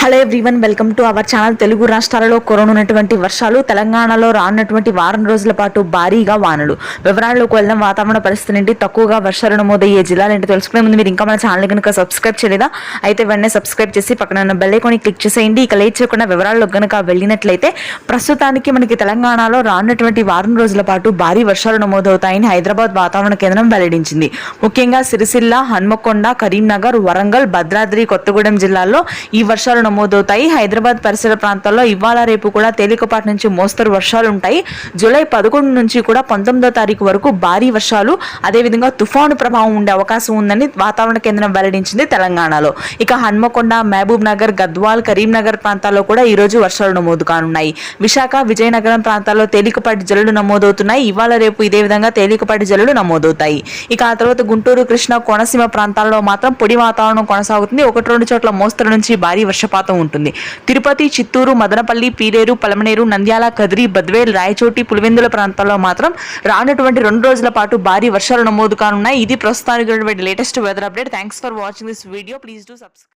Hello everyone, welcome to our channel. Telugu రాష్ట్రాలలో కురనున్నటువంటి వర్షాలు, తెలంగాణలో రానున్నటువంటి వారం రోజుల పాటు భారీగా వానలు. వివరాల్లోకి వెళ్ళిన వాతావరణ పరిస్థితి నుండి తక్కువగా వర్షాలు నమోదయ్యే జిల్లాలు ఏంటో తెలుసుకునే ముందు మీరు ఇంకా మన ఛానల్ కనుక సబ్స్క్రైబ్ చేయలేదా అయితే వెంటనే సబ్స్క్రైబ్ చేసి పక్కన ఉన్న బెల్ ఐకాన్ క్లిక్ చేసేయండి. ఇక లేట్ చేయకుండా వివరాల్లో కనుక వెళ్ళినట్లయితే ప్రస్తుతానికి మనకి తెలంగాణలో రానున్నటువంటి వారం రోజుల పాటు భారీ వర్షాలు నమోదవుతాయని హైదరాబాద్ వాతావరణ కేంద్రం వెల్లడించింది. ముఖ్యంగా సిరిసిల్ల, హన్మకొండ, కరీంనగర్, వరంగల్, భద్రాద్రి కొత్తగూడెం జిల్లాల్లో ఈ వర్షాలు నమోదవుతాయి. హైదరాబాద్ పరిసర ప్రాంతాల్లో ఇవాళ రేపు కూడా తేలికపాటి నుంచి మోస్తరు వర్షాలు ఉంటాయి. జూలై 11 నుంచి కూడా 19వ తారీఖు వరకు భారీ వర్షాలు, అదేవిధంగా తుఫాను ప్రభావం ఉండే అవకాశం ఉందని వాతావరణ కేంద్రం వెల్లడించింది తెలంగాణలో. ఇక హన్మకొండ, మహబూబ్ నగర్, గద్వాల్, కరీంనగర్ ప్రాంతాల్లో కూడా ఈ రోజు వర్షాలు నమోదు కానున్నాయి. విశాఖ, విజయనగరం ప్రాంతాల్లో తేలికపాటి జల్లులు నమోదవుతున్నాయి. ఇవాళ రేపు ఇదే విధంగా తేలికపాటి జల్లులు నమోదవుతాయి. ఇక ఆ తర్వాత గుంటూరు, కృష్ణా, కోనసీమ ప్రాంతాల్లో మాత్రం పొడి వాతావరణం కొనసాగుతుంది. 1-2 చోట్ల మోస్తరు నుంచి భారీ వర్షపాతం ఉంటుంది. తిరుపతి, చిత్తూరు, మదనపల్లి, పీలేరు, పలమనేరు, నంద్యాల, కదిరి, బద్వేల్, రాయచోటి, పులివెందుల ప్రాంతాల్లో మాత్రం రానున్నటువంటి 2 రోజుల పాటు భారీ వర్షాలు నమోదు కానున్నాయి. ఇది ప్రస్తుతానికి latest weather update. Thanks for watching this video. Please do subscribe.